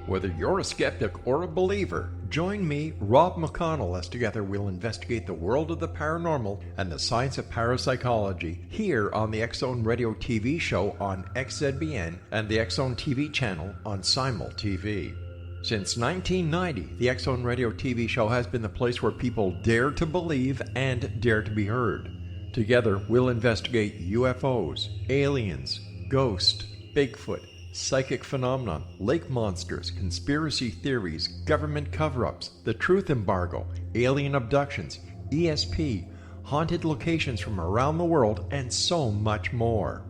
Whether you're a skeptic or a believer, join me, Rob McConnell, as together we'll investigate the world of the paranormal and the science of parapsychology here on the X-Zone Radio TV show on XZBN and the X-Zone TV channel on Simul TV. Since 1990, the X-Zone Radio TV show has been the place where people dare to believe and dare to be heard. Together, we'll investigate UFOs, aliens, ghosts, Bigfoot, psychic phenomenon, lake monsters, conspiracy theories, government cover-ups, the truth embargo, alien abductions, ESP, haunted locations from around the world, and so much more.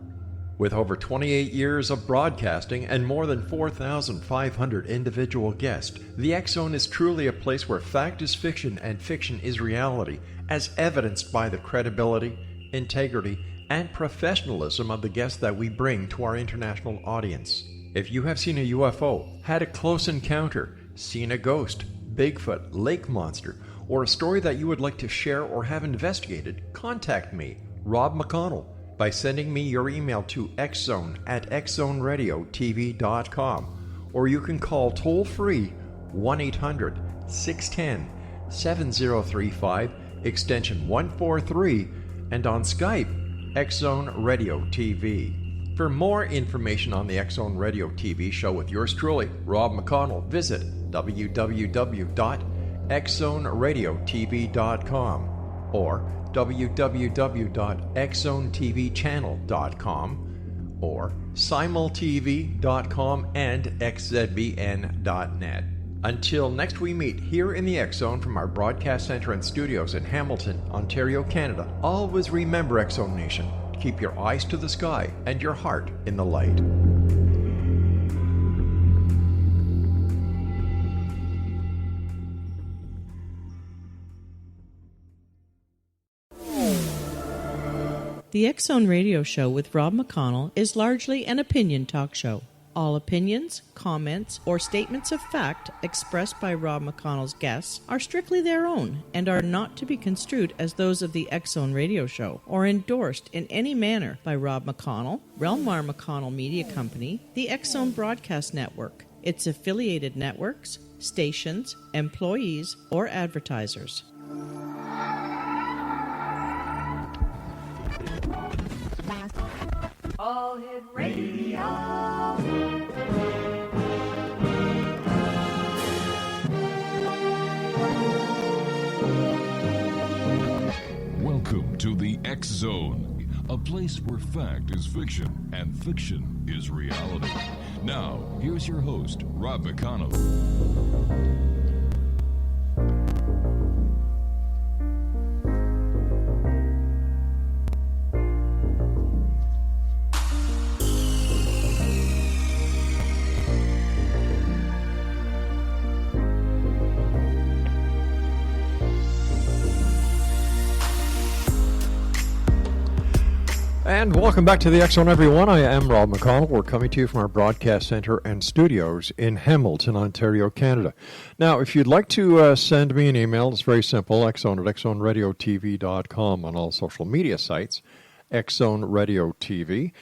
With over 28 years of broadcasting and more than 4,500 individual guests, the X-Zone is truly a place where fact is fiction and fiction is reality, as evidenced by the credibility, integrity, and professionalism of the guests that we bring to our international audience. If you have seen a UFO, had a close encounter, seen a ghost, Bigfoot, lake monster, or a story that you would like to share or have investigated, contact me, Rob McConnell, by sending me your email to xzone@xzoneradiotv.com, or you can call toll-free 1-800-610-7035, extension 143, and on Skype, X-Zone Radio TV. For more information on the X-Zone Radio TV show with yours truly, Rob McConnell, visit www.xzoneradiotv.com or www.xzonetvchannel.com or simultv.com and xzbn.net. Until next we meet here in the X-Zone from our broadcast center and studios in Hamilton, Ontario, Canada, always remember, X-Zone Nation, keep your eyes to the sky and your heart in the light. The X-Zone Radio Show with Rob McConnell is largely an opinion talk show. All opinions, comments, or statements of fact expressed by Rob McConnell's guests are strictly their own and are not to be construed as those of the X-Zone Radio Show or endorsed in any manner by Rob McConnell, rel-mar McConnell Media Company, the X-Zone Broadcast Network, its affiliated networks, stations, employees, or advertisers. All Hit Radio. Welcome to the X-Zone, a place where fact is fiction and fiction is reality. Now, here's your host, Rob McConnell. And welcome back to the X-Zone, everyone. I am Rob McConnell. We're coming to you from our broadcast center and studios in Hamilton, Ontario, Canada. Now, if you'd like to send me an email, it's very simple, xzone@xzoneradiotv.com on all social media sites, X-Zone Radio TV.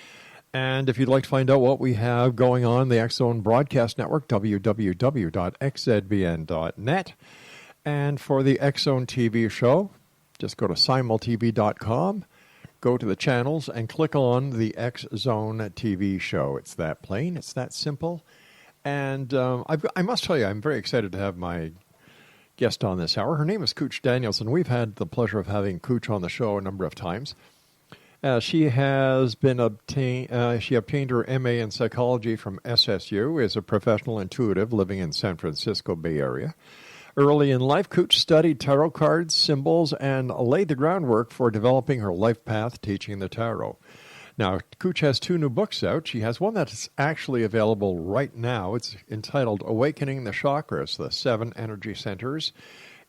And if you'd like to find out what we have going on the X-Zone Broadcast Network, www.xzbn.net. And for the X-Zone TV show, just go to simultv.com. Go to the channels and click on the X-Zone TV show. It's that plain. It's that simple. And I must tell you, I'm very excited to have my guest on this hour. Her name is Kooch Daniels, and we've had the pleasure of having Kooch on the show a number of times. She obtained her MA in psychology from SSU, is a professional intuitive living in San Francisco Bay Area. Early in life, Kooch studied tarot cards, symbols, and laid the groundwork for developing her life path teaching the tarot. Now, Kooch has 2 new books out. She has one that's actually available right now. It's entitled Awakening the Chakras, the 7 Energy Centers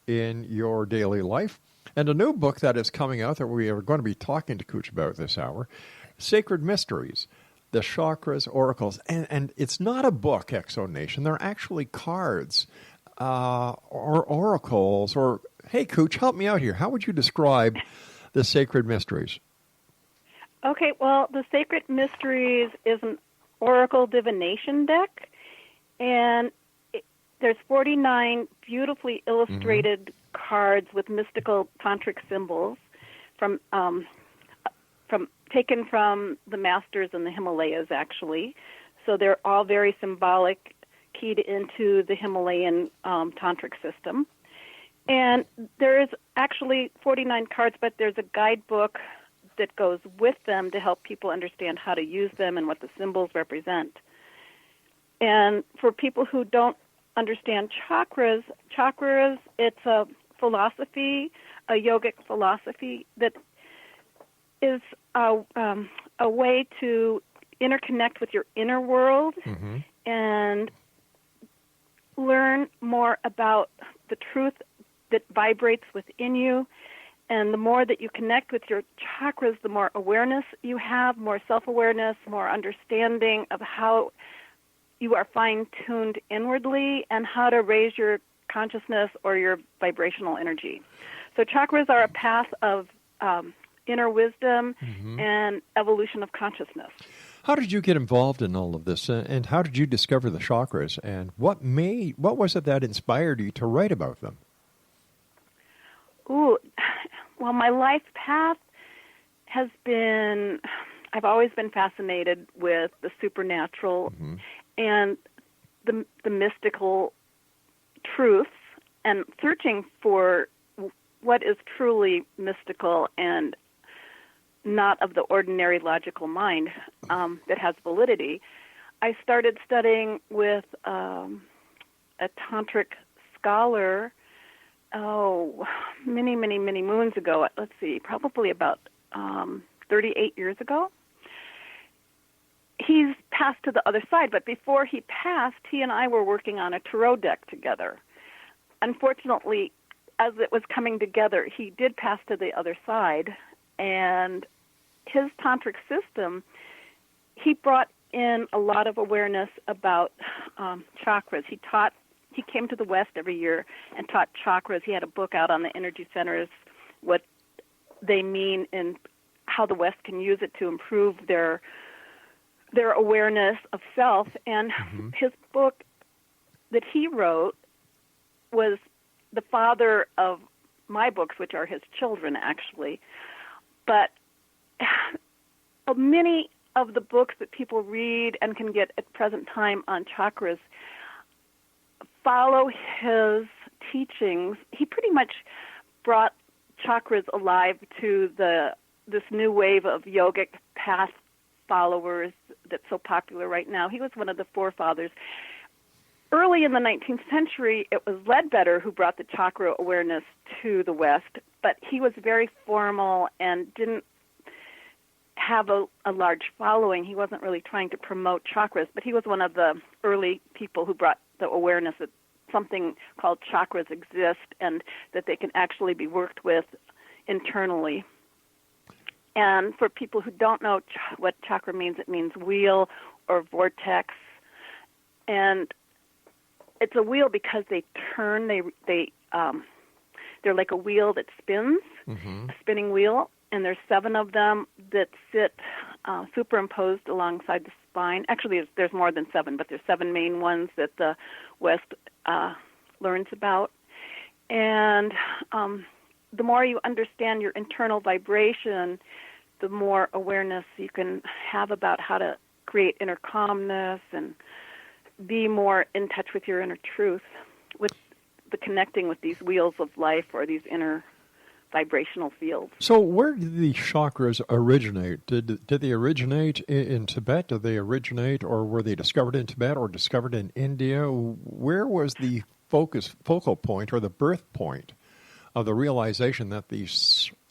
in Your Daily Life. And a new book that is coming out that we are going to be talking to Kooch about this hour, Sacred Mysteries, the Chakras, Oracles. And it's not a book, X-Zone Nation. They're actually cards. Or oracles, or, hey, Kooch, help me out here. How would you describe the Sacred Mysteries? Okay, well, the Sacred Mysteries is an oracle divination deck, and there's 49 beautifully illustrated cards with mystical tantric symbols from taken from the masters in the Himalayas, actually. So they're all very symbolic, keyed into the Himalayan tantric system. And there is actually 49 cards, but there's a guidebook that goes with them to help people understand how to use them and what the symbols represent. And for people who don't understand chakras, it's a philosophy, a yogic philosophy that is a way to interconnect with your inner world and learn more about the truth that vibrates within you. And the more that you connect with your chakras, the more awareness you have, more self-awareness, more understanding of how you are fine-tuned inwardly and how to raise your consciousness or your vibrational energy. So chakras are a path of inner wisdom and evolution of consciousness. How did you get involved in all of this, and how did you discover the chakras, and what was it that inspired you to write about them? Well, my life path has been, I've always been fascinated with the supernatural and the mystical truths and searching for what is truly mystical and not of the ordinary logical mind that has validity. I started studying with a tantric scholar, many moons ago. Let's see, probably about 38 years ago. He's passed to the other side, but before he passed, he and I were working on a tarot deck together. Unfortunately, as it was coming together, he did pass to the other side, and his tantric system, he brought in a lot of awareness about chakras. He came to the West every year and taught chakras. He had a book out on the energy centers, what they mean and how the West can use it to improve their awareness of self. And his book that he wrote was the father of my books, which are his children, actually. But many of the books that people read and can get at present time on chakras follow his teachings. He pretty much brought chakras alive to this new wave of yogic path followers that's so popular right now. He was one of the forefathers. Early in the 19th century, it was Ledbetter who brought the chakra awareness to the West, but he was very formal and didn't have a large following. He wasn't really trying to promote chakras, but he was one of the early people who brought the awareness that something called chakras exist and that they can actually be worked with internally. And for people who don't know what chakra means, it means wheel or vortex. And it's a wheel because they turn, they're like a wheel that spins, a spinning wheel, and there's 7 of them that sit superimposed alongside the spine. Actually, there's more than 7, but there's 7 main ones that the West learns about. And the more you understand your internal vibration, the more awareness you can have about how to create inner calmness and be more in touch with your inner truth, with the connecting with these wheels of life or these inner vibrational fields. So where did the chakras originate? Did they originate in Tibet? Did they originate, or were they discovered in Tibet or discovered in India? Where was the focal point or the birth point of the realization that the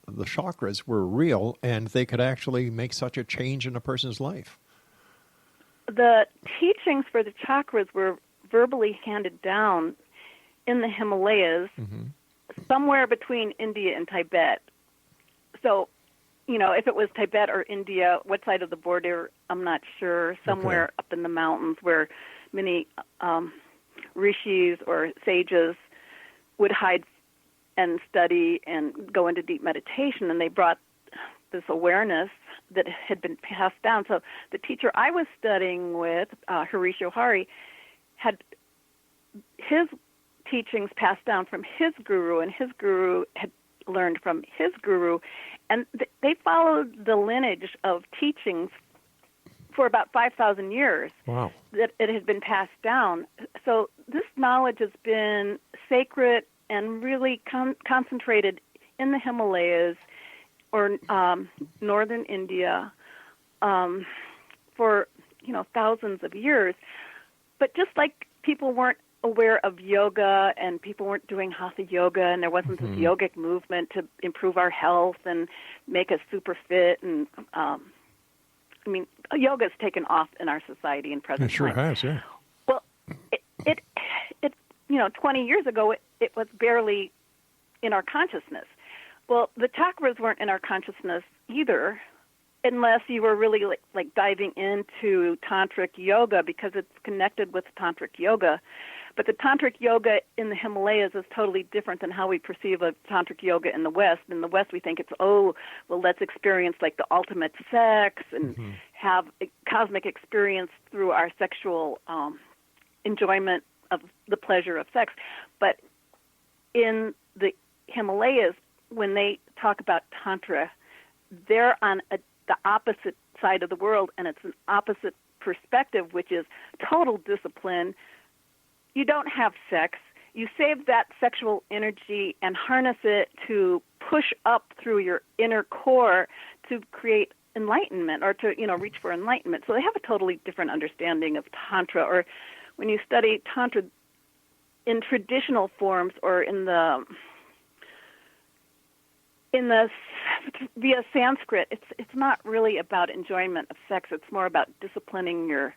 chakras were real and they could actually make such a change in a person's life? The teachings for the chakras were verbally handed down in the Himalayas, somewhere between India and Tibet. So, if it was Tibet or India, what side of the border, I'm not sure. Somewhere up in the mountains where many rishis or sages would hide and study and go into deep meditation, and they brought this awareness that had been passed down. So the teacher I was studying with, Harish Johari, had his teachings passed down from his guru, and his guru had learned from his guru, and they followed the lineage of teachings for about 5,000 years. Wow. That it had been passed down. So this knowledge has been sacred and really concentrated in the Himalayas or northern India for thousands of years. But just like people weren't aware of yoga and people weren't doing hatha yoga and there wasn't this yogic movement to improve our health and make us super fit, and yoga's taken off in our society in present It sure time. has, yeah. Well, it 20 years ago it was barely in our consciousness. Well, the chakras weren't in our consciousness either, unless you were really like diving into tantric yoga, because it's connected with tantric yoga. But the tantric yoga in the Himalayas is totally different than how we perceive a tantric yoga in the West. In the West, we think it's, let's experience like the ultimate sex and have a cosmic experience through our sexual enjoyment of the pleasure of sex. But in the Himalayas, when they talk about Tantra, they're on the opposite side of the world, and it's an opposite perspective, which is total discipline. You don't have sex. You save that sexual energy and harness it to push up through your inner core to create enlightenment, or to reach for enlightenment. So they have a totally different understanding of Tantra. Or when you study Tantra in traditional forms, or in the via Sanskrit, it's not really about enjoyment of sex. It's more about disciplining your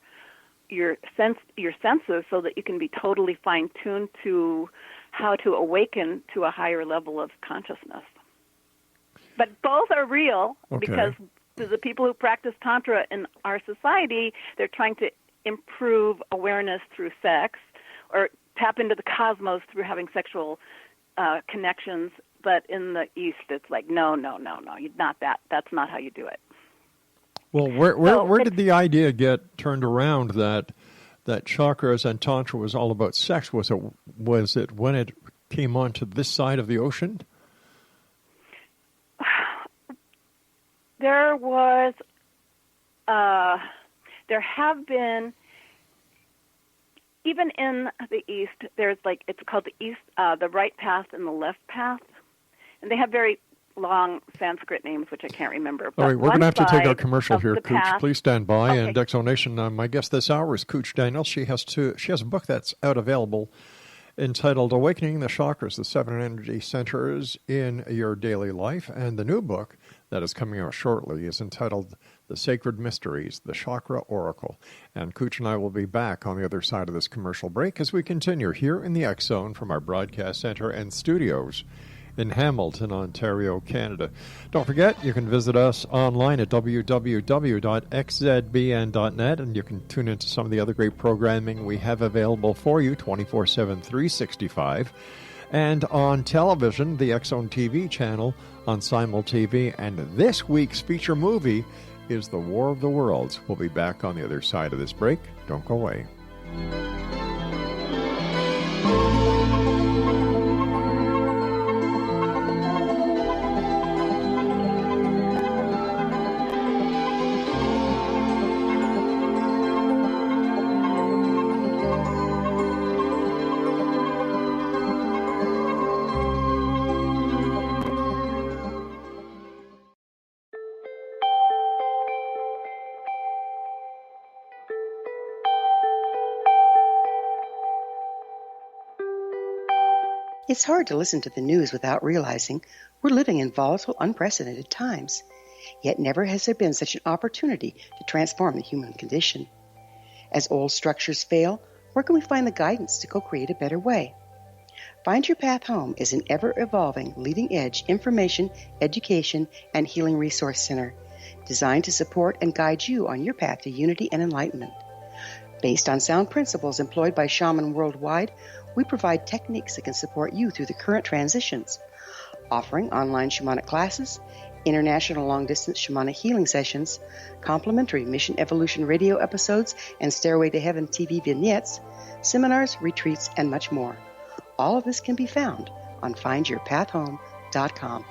senses so that you can be totally fine-tuned to how to awaken to a higher level of consciousness. But both are real, because the people who practice Tantra in our society, they're trying to improve awareness through sex or tap into the cosmos through having sexual connections. But in the East, it's like, no, you're not that. That's not how you do it. Well, where did the idea get turned around that chakras and Tantra was all about sex? Was it when it came onto this side of the ocean? There have been, even in the East, there's it's called the right path and the left path. And they have very long Sanskrit names, which I can't remember. All right, we're going to have to take our commercial here, Kooch. Path. Please stand by. Okay. And Exonation, my guest this hour is Kooch Daniels. She has a book that's out available entitled Awakening the Chakras, the 7 Energy Centers in Your Daily Life. And the new book that is coming out shortly is entitled The Sacred Mysteries, the Chakra Oracle. And Kooch and I will be back on the other side of this commercial break as we continue here in the X Zone from our broadcast center and studios in Hamilton, Ontario, Canada. Don't forget, you can visit us online at www.xzbn.net, and you can tune into some of the other great programming we have available for you 24/7, 365. And on television, the X Zone TV channel on Simul TV. And this week's feature movie is The War of the Worlds. We'll be back on the other side of this break. Don't go away. It's hard to listen to the news without realizing we're living in volatile, unprecedented times. Yet never has there been such an opportunity to transform the human condition. As old structures fail, where can we find the guidance to co-create a better way? Find Your Path Home is an ever-evolving, leading-edge information, education, and healing resource center designed to support and guide you on your path to unity and enlightenment. Based on sound principles employed by shamans worldwide, we provide techniques that can support you through the current transitions, offering online shamanic classes, international long-distance shamanic healing sessions, complimentary Mission Evolution radio episodes and Stairway to Heaven TV vignettes, seminars, retreats, and much more. All of this can be found on findyourpathhome.com.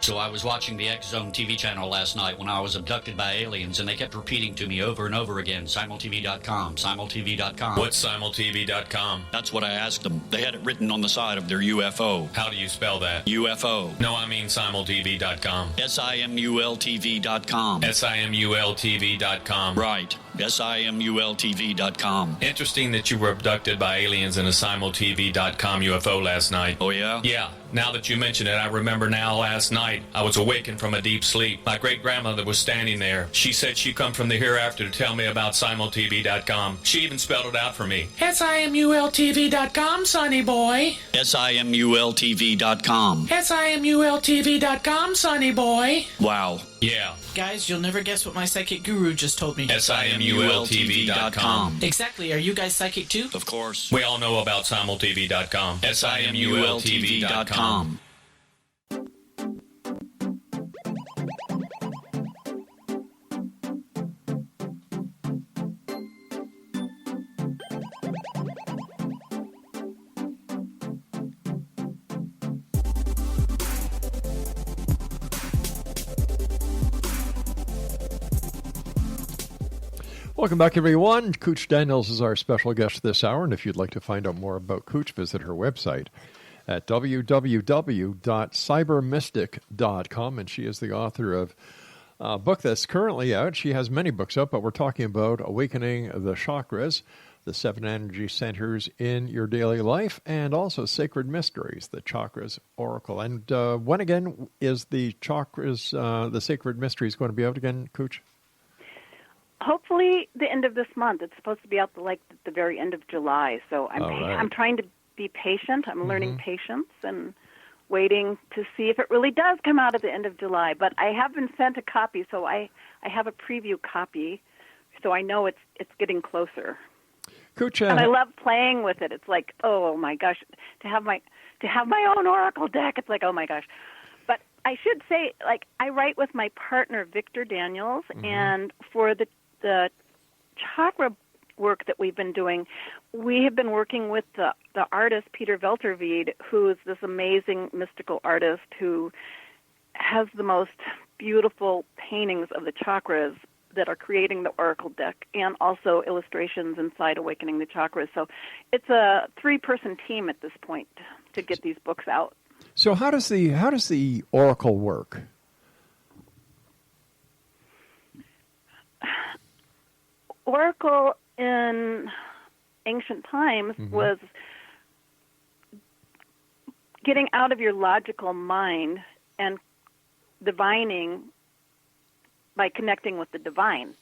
So I was watching the X Zone TV channel last night when I was abducted by aliens, and they kept repeating to me over and over again, simultv.com, simultv.com. What's simultv.com? That's what I asked them. They had it written on the side of their UFO. How do you spell that? UFO. No, I mean simultv.com. simultv.com. simultv.com. Right. simultv.com. Interesting that you were abducted by aliens in a simultv.com UFO last night. Oh, yeah? Yeah. Now that you mention it, I remember now last night I was awakened from a deep sleep. My great-grandmother was standing there. She said she'd come from the hereafter to tell me about simultv.com. She even spelled it out for me. simultv.com, sonny boy. simultv.com. simultv.com, sonny boy. Wow. Yeah. Guys, you'll never guess what my psychic guru just told me. simultv.com. Exactly. Are you guys psychic too? Of course. We all know about simultv.com. simultv.com. Welcome back, everyone. Kooch Daniels is our special guest this hour, and if you'd like to find out more about Kooch, visit her website at www.cybermystic.com, and she is the author of a book that's currently out. She has many books out, but we're talking about Awakening the Chakras, the 7 energy centers in your daily life, and also Sacred Mysteries, the Chakras Oracle. And when again is the Chakras, the Sacred Mysteries going to be out again, Kooch? Hopefully the end of this month. It's supposed to be out the very end of July. So I'm trying to be patient. I'm learning patience and waiting to see if it really does come out at the end of July. But I have been sent a copy, so I have a preview copy, so I know it's getting closer. Kooch, and I love playing with it. It's like, oh my gosh, to have my own oracle deck. It's like, oh my gosh. But I should say, like, I write with my partner Victor Daniels, and for the chakra work that we've been doing, we have been working with the artist Peter Veltervede, who is this amazing mystical artist who has the most beautiful paintings of the chakras that are creating the oracle deck, and also illustrations inside Awakening the Chakras. So it's a 3-person team at this point to get these books out. So how does the oracle work? Oracle in ancient times was getting out of your logical mind and divining by connecting with the divine.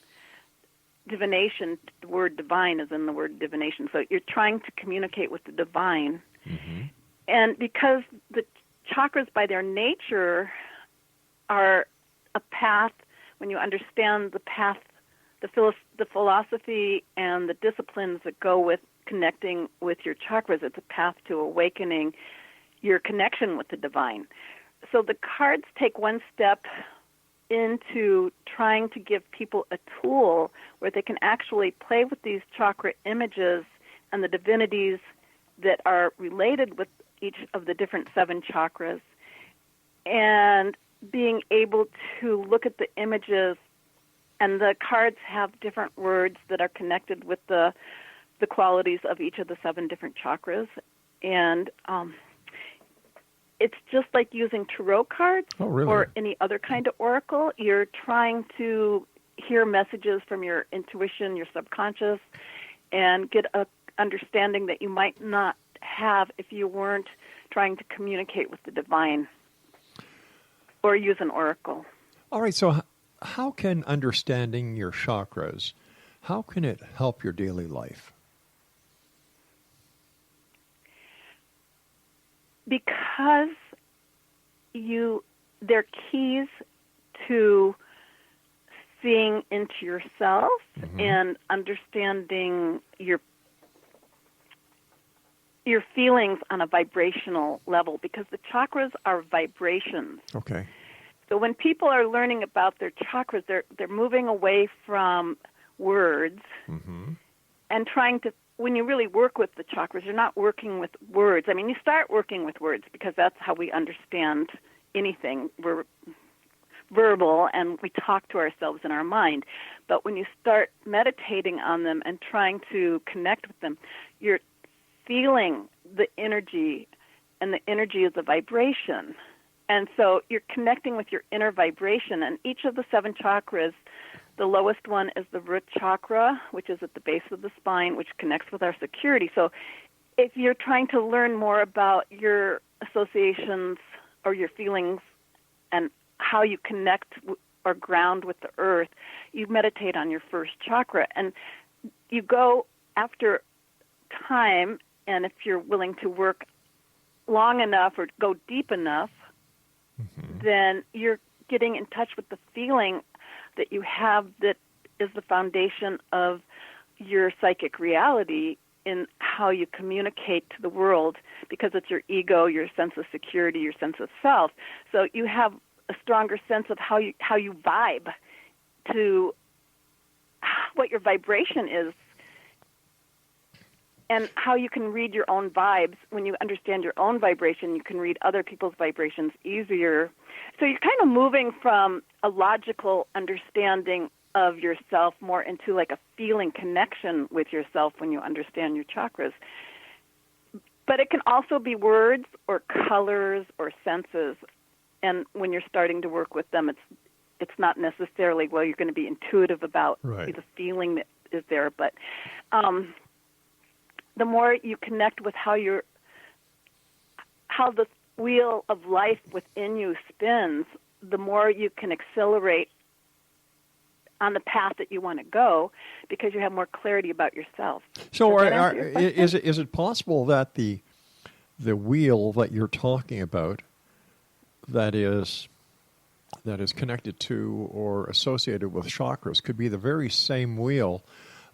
Divination, the word divine is in the word divination. So you're trying to communicate with the divine. And because the chakras by their nature are a path, when you understand the path, the philosophy and the disciplines that go with connecting with your chakras, it's a path to awakening your connection with the divine. So the cards take one step into trying to give people a tool where they can actually play with these chakra images and the divinities that are related with each of the different 7 chakras, and being able to look at the images, and the cards have different words that are connected with the qualities of each of the 7 different chakras. And it's just like using tarot cards or any other kind of oracle. You're trying to hear messages from your intuition, your subconscious, and get a understanding that you might not have if you weren't trying to communicate with the divine or use an oracle. All right, so how can understanding your chakras, how can it help your daily life? Because they're keys to seeing into yourself and understanding your feelings on a vibrational level, because the chakras are vibrations. Okay. So when people are learning about their chakras, they're moving away from words and trying to, when you really work with the chakras, you're not working with words. I mean, you start working with words because that's how we understand anything. We're verbal and we talk to ourselves in our mind. But when you start meditating on them and trying to connect with them, you're feeling the energy, and the energy is a vibration. And so you're connecting with your inner vibration. And each of the 7 chakras, the lowest one is the root chakra, which is at the base of the spine, which connects with our security. So if you're trying to learn more about your associations or your feelings and how you connect or ground with the earth, you meditate on your first chakra. And you go after time, and if you're willing to work long enough or go deep enough, then you're getting in touch with the feeling that you have that is the foundation of your psychic reality in how you communicate to the world, because it's your ego, your sense of security, your sense of self. So you have a stronger sense of how you vibe to what your vibration is, and how you can read your own vibes. When you understand your own vibration, you can read other people's vibrations easier. So you're kind of moving from a logical understanding of yourself more into like a feeling connection with yourself when you understand your chakras. But it can also be words or colors or senses. And when you're starting to work with them, it's not necessarily, well, you're going to be intuitive about the feeling that is there, but the more you connect with how the wheel of life within you spins, the more you can accelerate on the path that you want to go, because you have more clarity about yourself. So is it possible that the wheel that you're talking about that is connected to or associated with chakras could be the very same wheel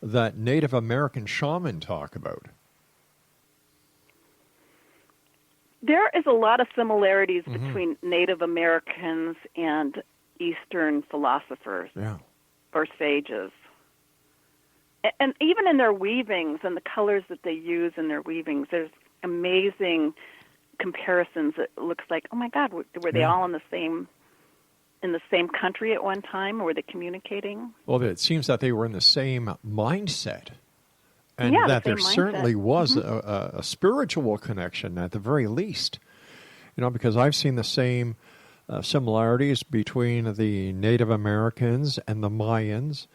that Native American shaman talk about? There is a lot of similarities between Native Americans and Eastern philosophers or sages. And even in their weavings and the colors that they use in their weavings, there's amazing comparisons. It looks like, oh my God, were they all in the same country at one time, or were they communicating? Well, it seems that they were in the same mindset, and that there certainly was a spiritual connection at the very least. Because I've seen the same similarities between the Native Americans and the Mayans,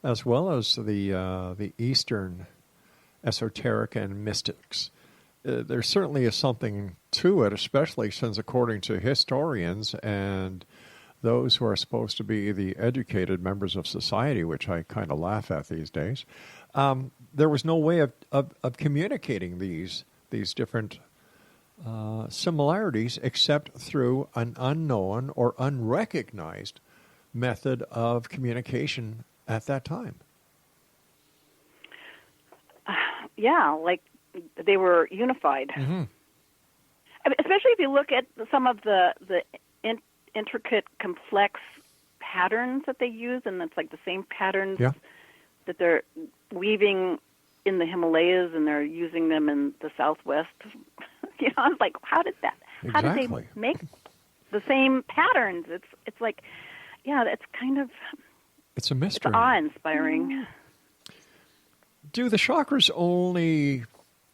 as well as the Eastern esoteric and mystics. There certainly is something to it, especially since, according to historians and those who are supposed to be the educated members of society, which I kind of laugh at these days, there was no way of communicating these different similarities except through an unknown or unrecognized method of communication at that time. Like they were unified. Mm-hmm. I mean, especially if you look at some of the intricate, complex patterns that they use, and it's like the same patterns that they're weaving in the Himalayas, and they're using them in the Southwest. It's like, how did they make the same patterns? It's like, it's kind of, it's a mystery. It's awe-inspiring. Do the chakras only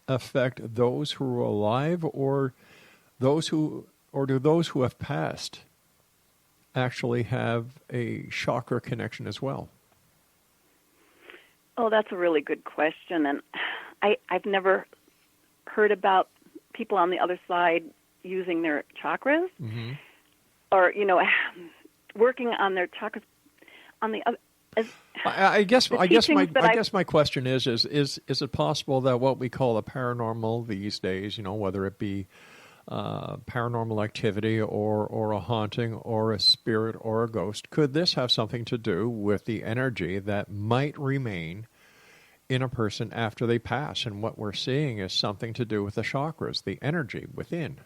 affect those who are alive, or do those who have passed actually have a chakra connection as well? Oh, that's a really good question, and I've never heard about people on the other side using their chakras, or working on their chakras on the other. I guess my question is it possible that what we call the paranormal these days, whether it be paranormal activity or a haunting or a spirit or a ghost, could this have something to do with the energy that might remain in a person after they pass. And what we're seeing is something to do with the chakras, the energy within.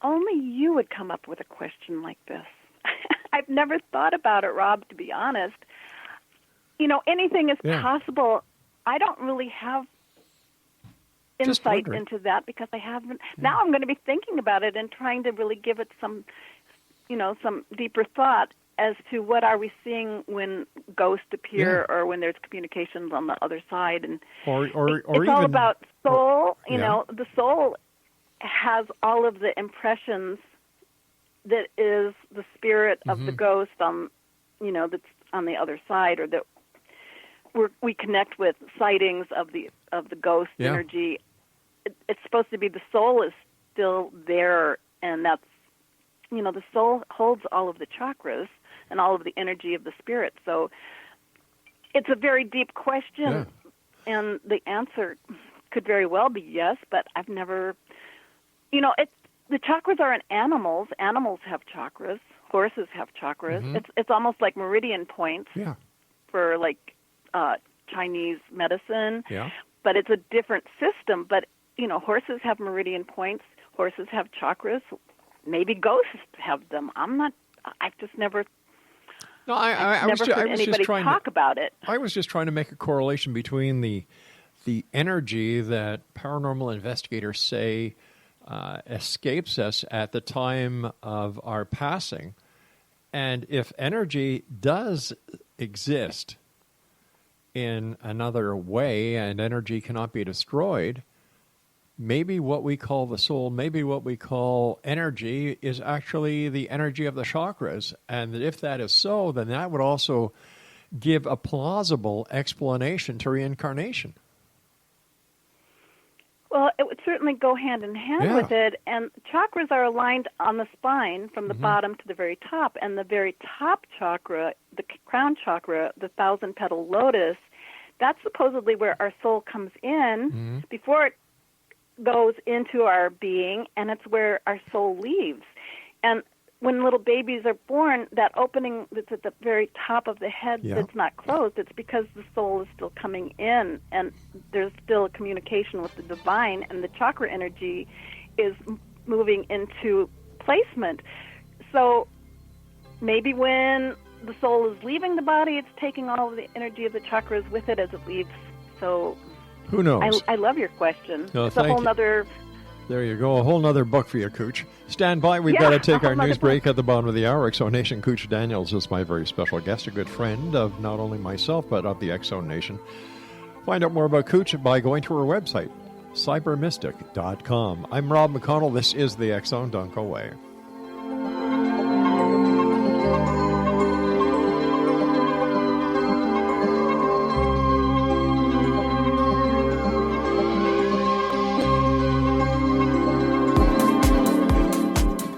Only you would come up with a question like this. I've never thought about it, Rob, to be honest. Anything is possible. I don't really have insight into that because I haven't. Now I'm going to be thinking about it and trying to really give it some deeper thought as to what are we seeing when ghosts appear or when there's communications on the other side. And or it's even, all about soul. The soul has all of the impressions that is the spirit of the ghost on, that's on the other side, or that we connect with sightings of the ghost energy. It's supposed to be the soul is still there, and that's, the soul holds all of the chakras and all of the energy of the spirit. So it's a very deep question, and the answer could very well be yes, but I've never, the chakras are in animals. Animals have chakras. Horses have chakras. It's almost like meridian points for Chinese medicine, but it's a different system. But, horses have meridian points. Horses have chakras. Maybe ghosts have them. I've just never... No, I was heard anybody talk about it. I was just trying to make a correlation between the energy that paranormal investigators say escapes us at the time of our passing, and if energy does exist in another way and energy cannot be destroyed, maybe what we call the soul, maybe what we call energy is actually the energy of the chakras. And if that is so, then that would also give a plausible explanation to reincarnation. Well, it would certainly go hand in hand with it. And chakras are aligned on the spine from the bottom to the very top. And the very top chakra, the crown chakra, the 1,000-petal lotus, that's supposedly where our soul comes in before it goes into our being, and it's where our soul leaves. And when little babies are born, that opening that's at the very top of the head that's not closed, it's because the soul is still coming in, and there's still a communication with the divine, and the chakra energy is moving into placement. So maybe when the soul is leaving the body, it's taking all of the energy of the chakras with it as it leaves. So who knows? I love your question. No, it's a whole other... There you go, a whole other book for you, Kooch. Stand by, we've got to take our news break at the bottom of the hour. X Zone Nation, Kooch Daniels is my very special guest, a good friend of not only myself, but of the X Zone Nation. Find out more about Kooch by going to her website, cybermystic.com. I'm Rob McConnell. This is the X Zone. Don't go away.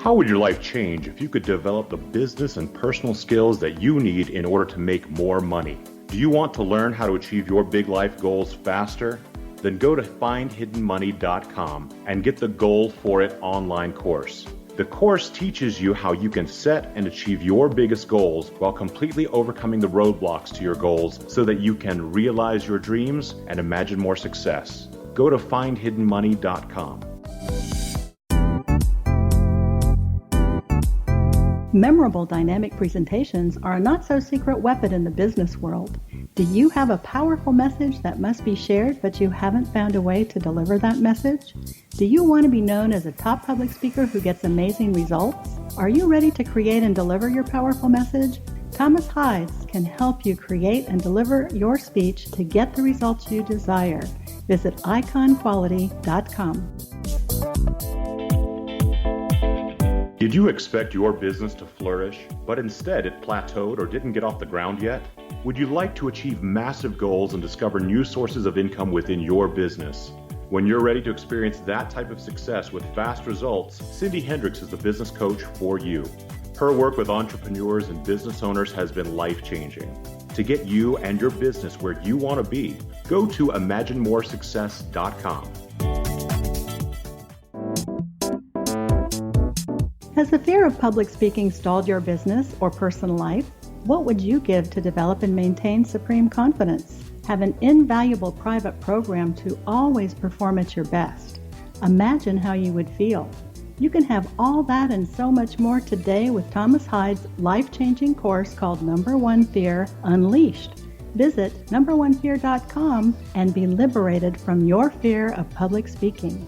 How would your life change if you could develop the business and personal skills that you need in order to make more money? Do you want to learn how to achieve your big life goals faster? Then go to findhiddenmoney.com and get the Goal for It online course. The course teaches you how you can set and achieve your biggest goals while completely overcoming the roadblocks to your goals so that you can realize your dreams and imagine more success. Go to findhiddenmoney.com. Memorable dynamic presentations are a not-so-secret weapon in the business world. Do you have a powerful message that must be shared, but you haven't found a way to deliver that message? Do you want to be known as a top public speaker who gets amazing results? Are you ready to create and deliver your powerful message? Thomas Hides can help you create and deliver your speech to get the results you desire. Visit iconquality.com. Did you expect your business to flourish, but instead it plateaued or didn't get off the ground yet? Would you like to achieve massive goals and discover new sources of income within your business? When you're ready to experience that type of success with fast results, Cindy Hendricks is the business coach for you. Her work with entrepreneurs and business owners has been life-changing. To get you and your business where you want to be, go to imaginemoresuccess.com. Has the fear of public speaking stalled your business or personal life? What would you give to develop and maintain supreme confidence? Have an invaluable private program to always perform at your best. Imagine how you would feel. You can have all that and so much more today with Thomas Hyde's life-changing course called Number One Fear Unleashed. Visit numberonefear.com and be liberated from your fear of public speaking.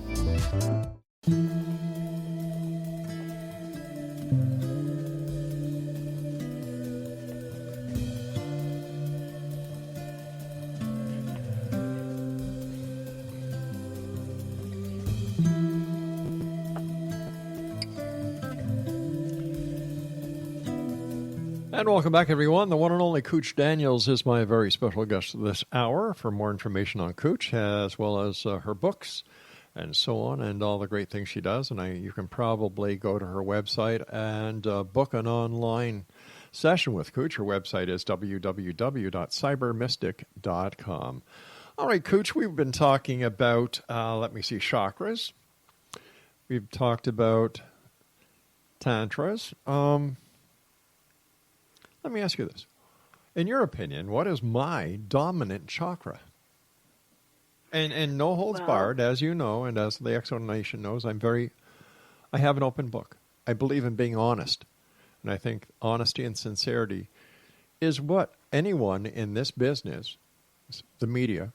And welcome back, everyone. The one and only Kooch Daniels is my very special guest this hour. For more information on Kooch, as well as her books and so on, and all the great things she does, and you can probably go to her website and book an online session with Kooch. Her website is www.cybermystic.com. All right, Kooch, we've been talking about, chakras. We've talked about tantras. Let me ask you this. In your opinion, what is my dominant chakra? And no holds barred, as you know, and as the X Zone Nation knows, I have an open book. I believe in being honest. And I think honesty and sincerity is what anyone in this business, the media,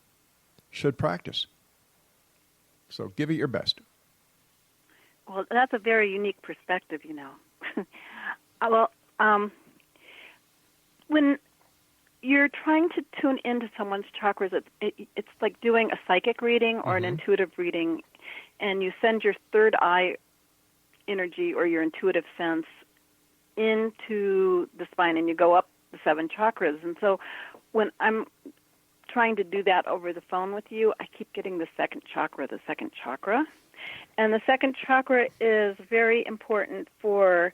should practice. So give it your best. Well, that's a very unique perspective, you know. When you're trying to tune into someone's chakras, it's like doing a psychic reading or an intuitive reading, and you send your third eye energy or your intuitive sense into the spine, and you go up the 7 chakras. And so when I'm trying to do that over the phone with you, I keep getting the second chakra. And the second chakra is very important for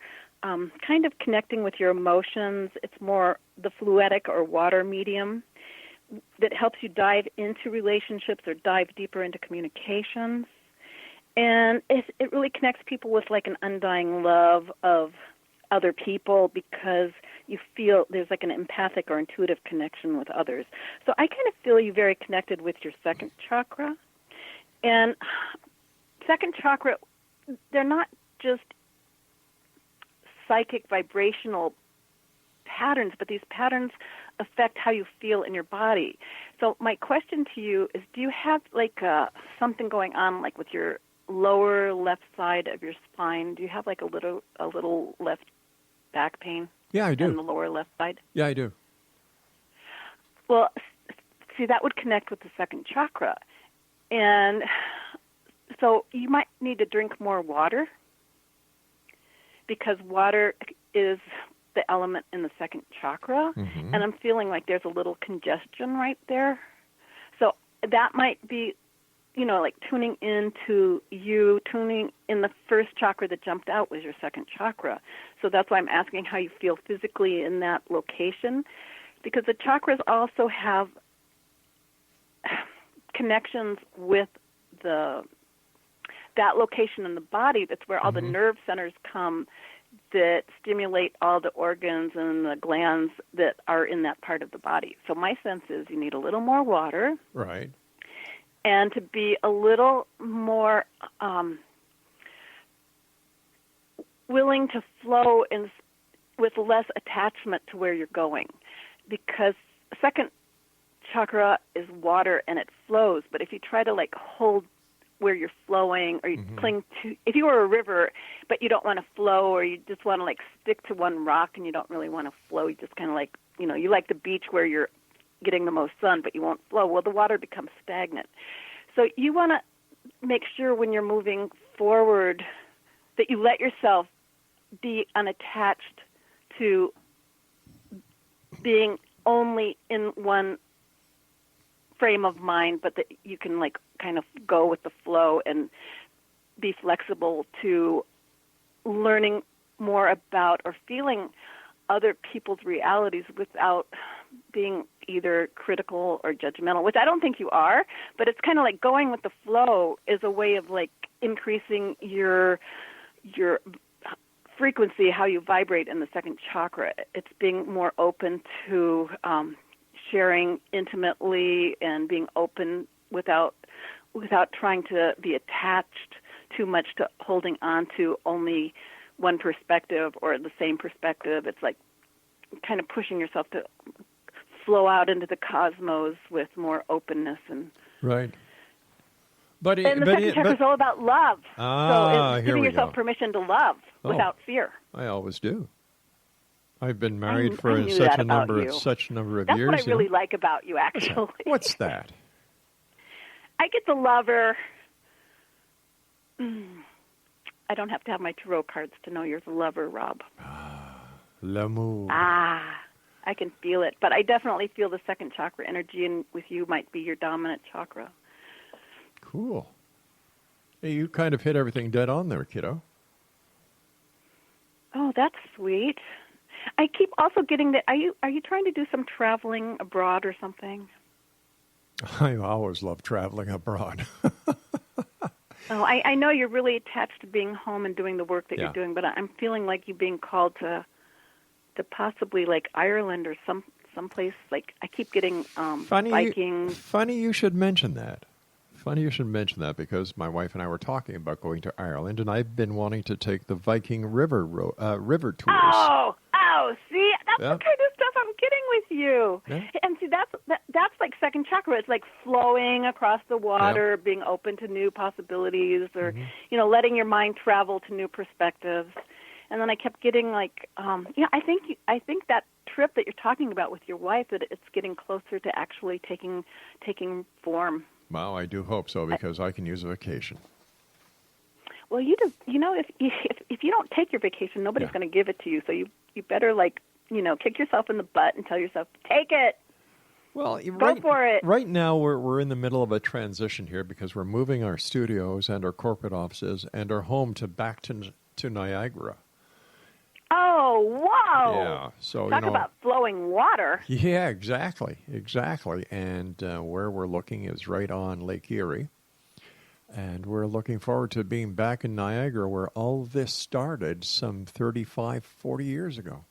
kind of connecting with your emotions. It's more the fluidic or water medium that helps you dive into relationships or dive deeper into communications. And it really connects people with like an undying love of other people because you feel there's like an empathic or intuitive connection with others. So I kind of feel you very connected with your second chakra. And second chakra, they're not just psychic vibrational patterns, but these patterns affect how you feel in your body. So my question to you is, do you have like something going on like with your lower left side of your spine? Do you have like a little left back pain? Yeah, I do. On the lower left side? Yeah, I do. Well, see, that would connect with the second chakra. And so you might need to drink more water, because water is the element in the second chakra, and I'm feeling like there's a little congestion right there. So that might be, like tuning into you, tuning in the first chakra that jumped out was your second chakra. So that's why I'm asking how you feel physically in that location, because the chakras also have connections with that location in the body. That's where all the nerve centers come that stimulate all the organs and the glands that are in that part of the body. So my sense is you need a little more water. Right. And to be a little more willing to flow with less attachment to where you're going. Because second chakra is water and it flows, but if you try to like hold where you're flowing, or you cling to, if you were a river, but you don't want to flow, or you just want to like stick to one rock and you don't really want to flow, you just kind of like, you like the beach where you're getting the most sun, but you won't flow. Well, the water becomes stagnant. So you want to make sure when you're moving forward that you let yourself be unattached to being only in one frame of mind, but that you can like kind of go with the flow and be flexible to learning more about or feeling other people's realities without being either critical or judgmental, which I don't think you are, but it's kind of like going with the flow is a way of like increasing your frequency, how you vibrate in the second chakra. It's being more open to sharing intimately and being open without trying to be attached too much to holding on to only one perspective or the same perspective. It's like kind of pushing yourself to flow out into the cosmos with more openness and right. the second chakra is all about love. So it's giving yourself permission to love without fear. I always do. I've been married for I knew such that a number about you. of years. That's what I really like about you, actually. What's that? I get the lover. I don't have to have my tarot cards to know you're the lover, Rob. L'amour. I can feel it. But I definitely feel the second chakra energy, and with you might be your dominant chakra. Cool. Hey, you kind of hit everything dead on there, kiddo. Oh, that's sweet. I keep also getting that. Are you trying to do some traveling abroad or something? I always love traveling abroad. Oh, I know you're really attached to being home and doing the work that you're doing, but I'm feeling like you're being called to possibly like Ireland or someplace. Like I keep getting Viking. Funny you should mention that. Funny you should mention that because my wife and I were talking about going to Ireland, and I've been wanting to take the Viking river tours. Oh, see, that's the kind of stuff I'm getting with you. Yeah. And see, that's like second chakra. It's like flowing across the water, being open to new possibilities, or letting your mind travel to new perspectives. And then I kept getting like, I think that trip that you're talking about with your wife, that it's getting closer to actually taking form. Well, I do hope so because I can use a vacation. Well, if you don't take your vacation, nobody's going to give it to you. So you better kick yourself in the butt and tell yourself, take it. Well, go for it. Right now, we're in the middle of a transition here because we're moving our studios and our corporate offices and our home back to Niagara. Oh, wow! Yeah, so talk about flowing water. Yeah, exactly. And where we're looking is right on Lake Erie. And we're looking forward to being back in Niagara where all this started some 35, 40 years ago.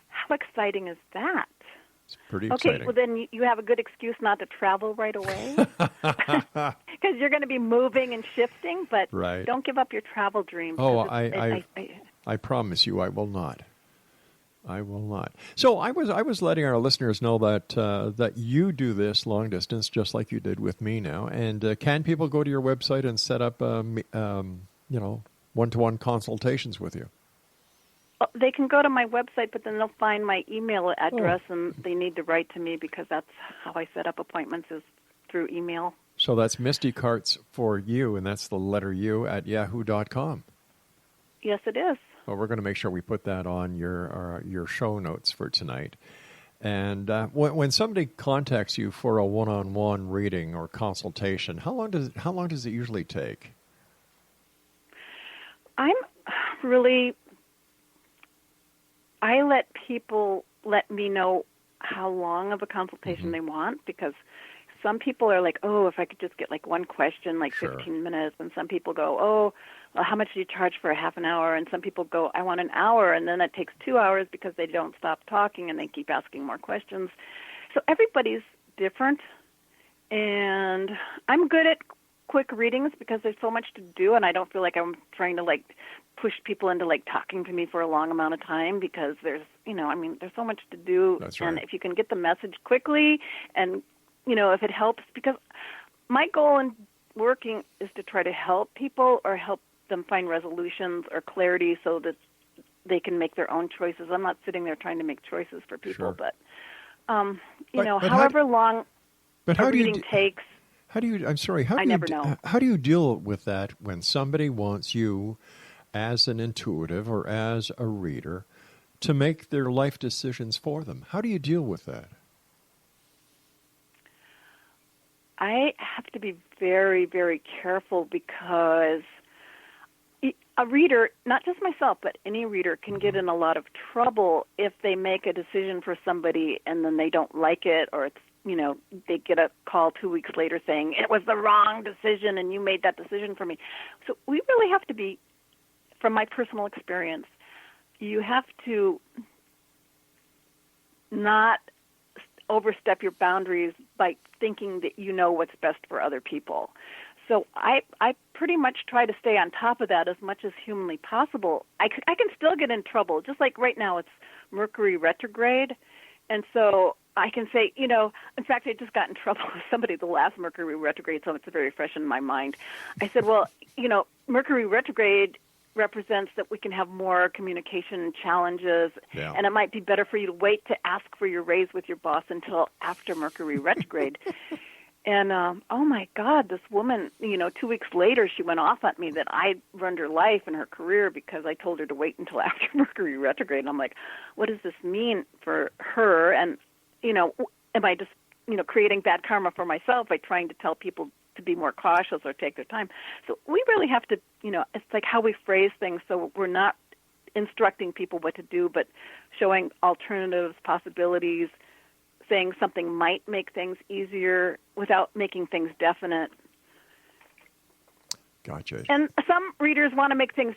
How exciting is that? It's pretty exciting. Okay, well then you have a good excuse not to travel right away. Because you're going to be moving and shifting, but don't give up your travel dreams. Oh, I promise you I will not. I will not. So I was letting our listeners know that you do this long distance just like you did with me now. And can people go to your website and set up one-to-one consultations with you? Well, they can go to my website, but then they'll find my email address, and they need to write to me because that's how I set up appointments is through email. So that's Misty Carts for you, and that's the letter U at yahoo.com. Yes, it is. Well, we're going to make sure we put that on your show notes for tonight. And when somebody contacts you for a one-on-one reading or consultation, how long does it usually take? I let people let me know how long of a consultation they want, because some people are like, oh, if I could just get like one question, like 15 minutes. And some people go, oh, well, how much do you charge for a half an hour? And some people go, I want an hour. And then it takes 2 hours because they don't stop talking and they keep asking more questions. So everybody's different. And I'm good at quick readings because there's so much to do, and I don't feel like I'm trying to like push people into like talking to me for a long amount of time, because there's so much to do. That's right. And if you can get the message quickly, and if it helps, because my goal in working is to try to help people or help them find resolutions or clarity so that they can make their own choices. I'm not sitting there trying to make choices for people, but however long a reading takes. How do you deal with that when somebody wants you as an intuitive or as a reader to make their life decisions for them? How do you deal with that? I have to be very, very careful, because a reader, not just myself, but any reader can get in a lot of trouble if they make a decision for somebody and then they don't like it, or it's they get a call 2 weeks later saying, it was the wrong decision and you made that decision for me. So we really have to be from my personal experience, you have to not overstep your boundaries by thinking that you know what's best for other people. So I pretty much try to stay on top of that as much as humanly possible. I can still get in trouble, just like right now it's Mercury retrograde. And so I can say, in fact, I just got in trouble with somebody the last Mercury retrograde, so it's very fresh in my mind. I said, well, Mercury retrograde represents that we can have more communication challenges, and it might be better for you to wait to ask for your raise with your boss until after Mercury retrograde. And, oh, my God, this woman, 2 weeks later, she went off on me that I ruined her life and her career because I told her to wait until after Mercury retrograde. And I'm like, what does this mean for her? And, am I just, creating bad karma for myself by trying to tell people to be more cautious or take their time? So we really have to, it's like how we phrase things so we're not instructing people what to do, but showing alternatives, possibilities, saying something might make things easier without making things definite. Gotcha. And some readers want to make things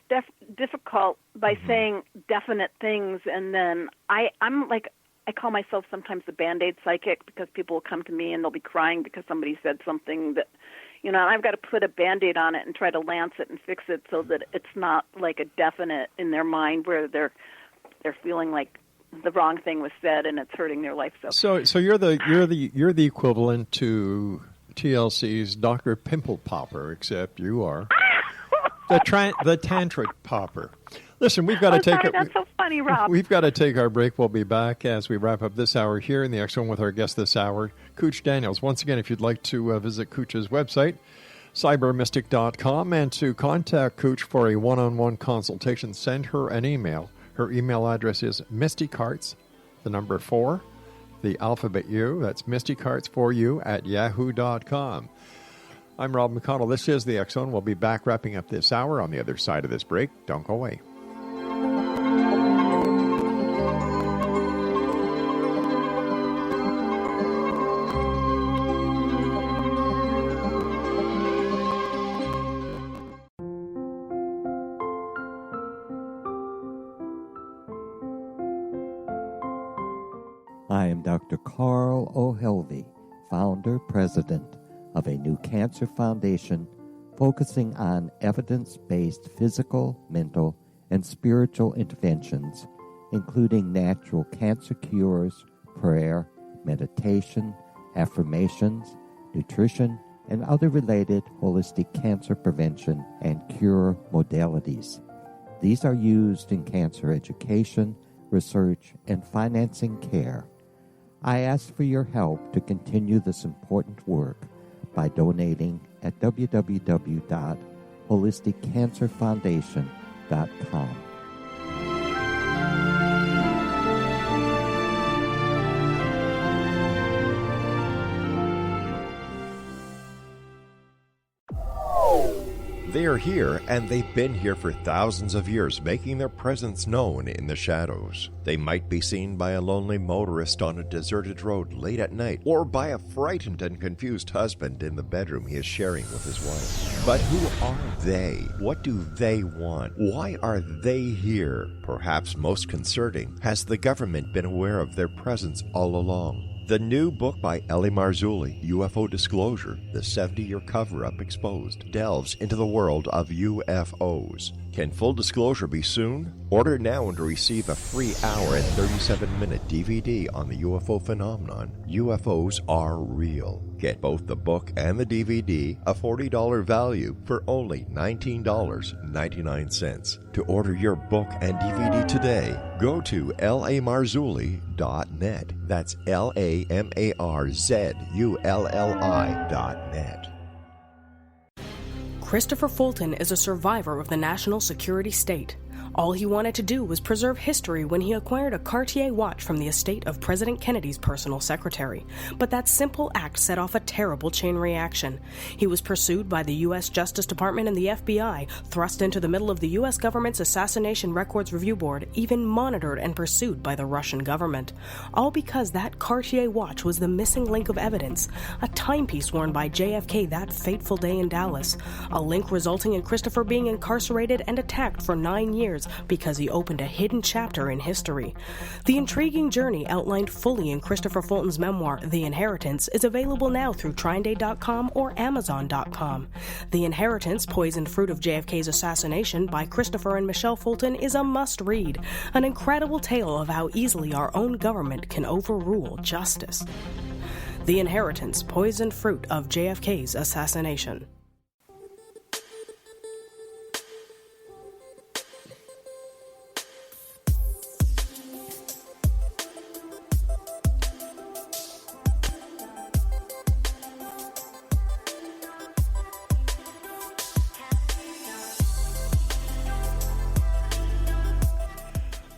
difficult by saying definite things, and then I'm like, I call myself sometimes the Band-Aid psychic because people will come to me and they'll be crying because somebody said something that, and I've got to put a Band-Aid on it and try to lance it and fix it so that it's not like a definite in their mind where they're feeling like the wrong thing was said and it's hurting their life. So you're the equivalent to TLC's Dr. Pimple Popper, except you are the tantric popper. Listen, we've got to take it. That's so funny, Rob. We've got to take our break. We'll be back as we wrap up this hour here in the X Zone with our guest this hour, Kooch Daniels. Once again, if you'd like to visit Kooch's website, cybermystic.com, and to contact Kooch for a one-on-one consultation, send her an email. Her email address is mistycarts, 4, the alphabet U. That's mistycarts4u at yahoo.com. I'm Rob McConnell. This is the X Zone. We'll be back wrapping up this hour on the other side of this break. Don't go away. I am Dr. Carl O'Helvey, founder, president of a new cancer foundation focusing on evidence-based physical, mental, and spiritual interventions, including natural cancer cures, prayer, meditation, affirmations, nutrition, and other related holistic cancer prevention and cure modalities. These are used in cancer education, research, and financing care. I ask for your help to continue this important work by donating at www.holisticcancerfoundation.com. They are here, and they've been here for thousands of years, making their presence known in the shadows. They might be seen by a lonely motorist on a deserted road late at night, or by a frightened and confused husband in the bedroom he is sharing with his wife. But who are they? What do they want? Why are they here? Perhaps most concerning, has the government been aware of their presence all along? The new book by rel-mar, UFO Disclosure, the 70-year cover-up exposed, delves into the world of UFOs. Can full disclosure be soon? Order now and receive a free hour and 37-minute DVD on the UFO phenomenon. UFOs are real. Get both the book and the DVD, a $40 value, for only $19.99. To order your book and DVD today, go to rel-marzulli.net. That's LAMARZULLI.net. Christopher Fulton is a survivor of the national security state. All he wanted to do was preserve history when he acquired a Cartier watch from the estate of President Kennedy's personal secretary. But that simple act set off a terrible chain reaction. He was pursued by the U.S. Justice Department and the FBI, thrust into the middle of the U.S. government's Assassination Records Review Board, even monitored and pursued by the Russian government. All because that Cartier watch was the missing link of evidence, a timepiece worn by JFK that fateful day in Dallas, a link resulting in Christopher being incarcerated and attacked for 9 years because he opened a hidden chapter in history. The intriguing journey outlined fully in Christopher Fulton's memoir, The Inheritance, is available now through TrineDay.com or Amazon.com. The Inheritance, Poisoned Fruit of JFK's Assassination by Christopher and Michelle Fulton is a must-read, an incredible tale of how easily our own government can overrule justice. The Inheritance, Poisoned Fruit of JFK's Assassination.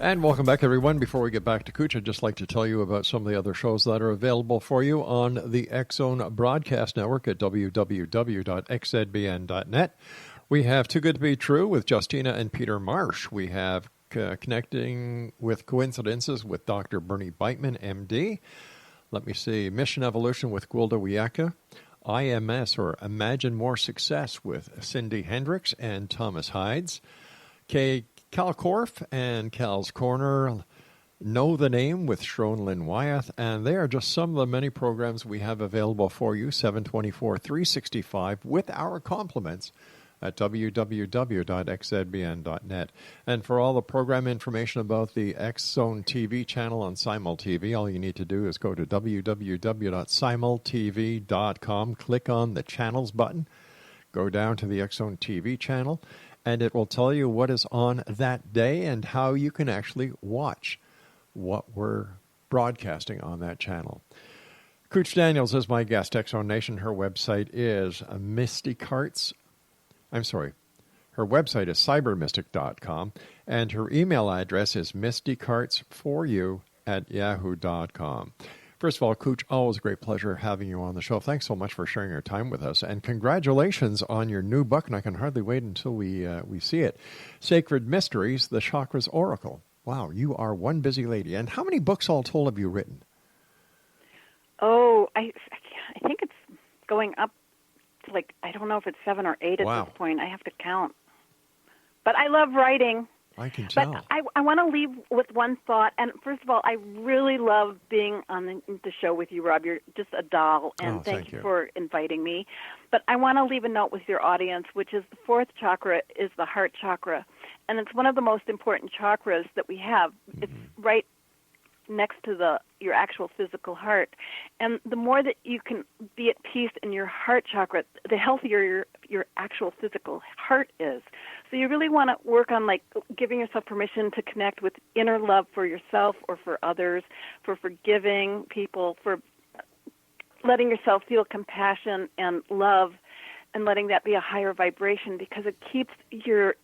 And welcome back, everyone. Before we get back to Kooch, I'd just like to tell you about some of the other shows that are available for you on the X-Zone Broadcast Network at www.xzbn.net. We have Too Good to Be True with Justina and Peter Marsh. We have Connecting with Coincidences with Dr. Bernie Beitman, MD. Let me see. Mission Evolution with Gwilda Wiyaka. IMS, or Imagine More Success, with Cindy Hendricks and Thomas Hides. Cal Korf and Cal's Corner, Know the Name with Shronlyn Wyeth, and they are just some of the many programs we have available for you, 7/24/365, with our compliments at www.xzbn.net. And for all the program information about the X-Zone TV channel on Simul TV, all you need to do is go to www.simultv.com, click on the Channels button, go down to the X-Zone TV channel, and it will tell you what is on that day and how you can actually watch what we're broadcasting on that channel. Kooch Daniels is my guest, X-Zone Nation. Her website is her website is cybermystic.com, and her email address is mistycarts4you@yahoo.com. First of all, Kooch, always a great pleasure having you on the show. Thanks so much for sharing your time with us. And congratulations on your new book, and I can hardly wait until we see it. Sacred Mysteries, The Chakras Oracle. Wow, you are one busy lady. And how many books all told have you written? Oh, I think it's going up to, like, I don't know if it's 7 or 8 at this point. I have to count. But I love writing. I can tell. But I want to leave with one thought. And first of all, I really love being on the show with you, Rob. You're just a doll, and thank you for inviting me. But I want to leave a note with your audience, which is the fourth chakra is the heart chakra. And it's one of the most important chakras that we have. Mm-hmm. It's right next to your actual physical heart. And the more that you can be at peace in your heart chakra, the healthier your actual physical heart is. So you really want to work on, like, giving yourself permission to connect with inner love for yourself or for others, for forgiving people, for letting yourself feel compassion and love, and letting that be a higher vibration, because it keeps you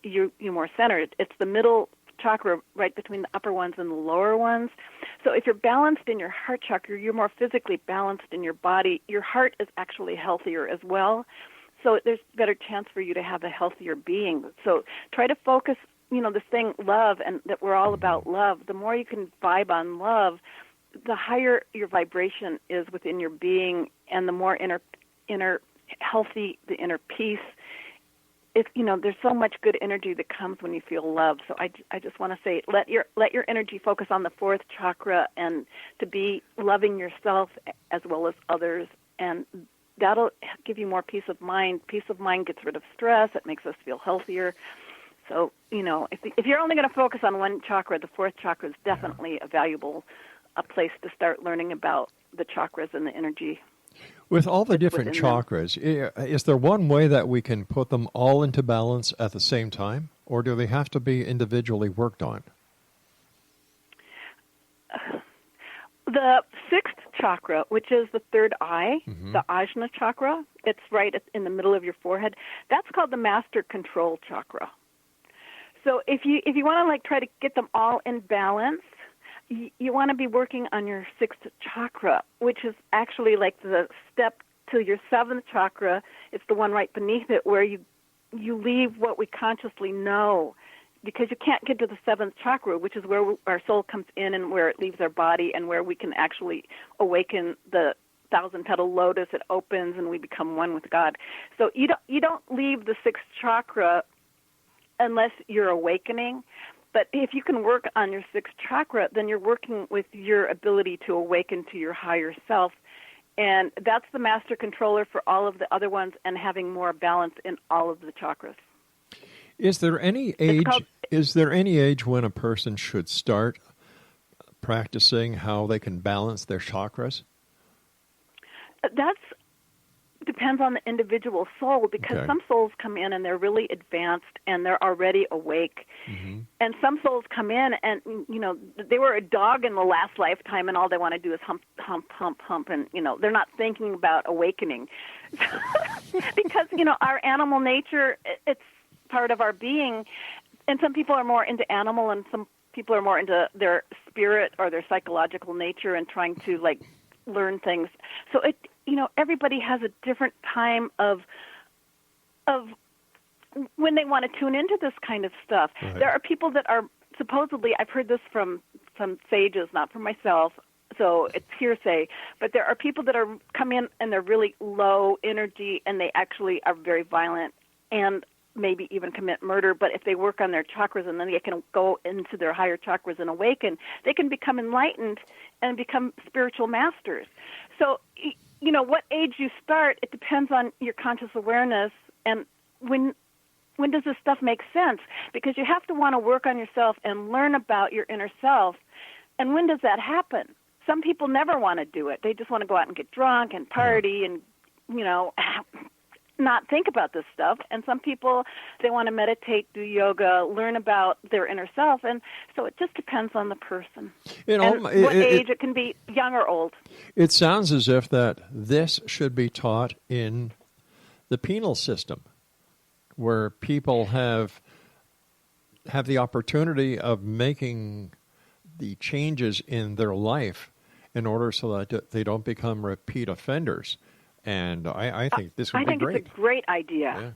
more centered. It's the middle chakra right between the upper ones and the lower ones. So if you're balanced in your heart chakra, you're more physically balanced in your body. Your heart is actually healthier as well. So there's a better chance for you to have a healthier being. So try to focus, this thing, love, and that we're all about love. The more you can vibe on love, the higher your vibration is within your being, and the more inner healthy, the inner peace. There's so much good energy that comes when you feel love. So I just want to say, let your energy focus on the fourth chakra, and to be loving yourself as well as others, and that'll give you more peace of mind. Peace of mind gets rid of stress. It makes us feel healthier. So, if you're only going to focus on one chakra, the fourth chakra is definitely a place to start learning about the chakras and the energy. With all the different chakras, is there one way that we can put them all into balance at the same time, or do they have to be individually worked on? The sixth chakra, which is the third eye, the Ajna chakra, it's right in the middle of your forehead. That's called the master control chakra. So if you want to like try to get them all in balance, you want to be working on your 6th chakra, which is actually like the step to your 7th chakra. It's the one right beneath it where you leave what we consciously know, because you can't get to the 7th chakra, which is where our soul comes in and where it leaves our body and where we can actually awaken the 1,000-petal lotus. It opens and we become one with God. So you don't leave the 6th chakra unless you're awakening. But if you can work on your 6th chakra, then you're working with your ability to awaken to your higher self. And that's the master controller for all of the other ones, and having more balance in all of the chakras. Is there any age when a person should start practicing how they can balance their chakras? That depends on the individual soul, because some souls come in and they're really advanced and they're already awake. Mm-hmm. And some souls come in and, they were a dog in the last lifetime and all they want to do is hump, hump, hump, hump. And, they're not thinking about awakening. Because, our animal nature, it's part of our being. And some people are more into animal and some people are more into their spirit or their psychological nature and trying to, learn things. So everybody has a different time of when they want to tune into this kind of stuff. Right. There are people that are supposedly, I've heard this from some sages, not from myself, so it's hearsay, but there are people that come in and they're really low energy and they actually are very violent and maybe even commit murder, but if they work on their chakras and then they can go into their higher chakras and awaken, they can become enlightened and become spiritual masters. So, what age you start, it depends on your conscious awareness and when does this stuff make sense? Because you have to want to work on yourself and learn about your inner self. And when does that happen? Some people never want to do it. They just want to go out and get drunk and party and, not think about this stuff. And some people, they want to meditate, do yoga, learn about their inner self. And so it just depends on the person. And what age, it can be young or old. It sounds as if that this should be taught in the penal system, where people have the opportunity of making the changes in their life in order so that they don't become repeat offenders. And I think this would be great. I think it's a great idea.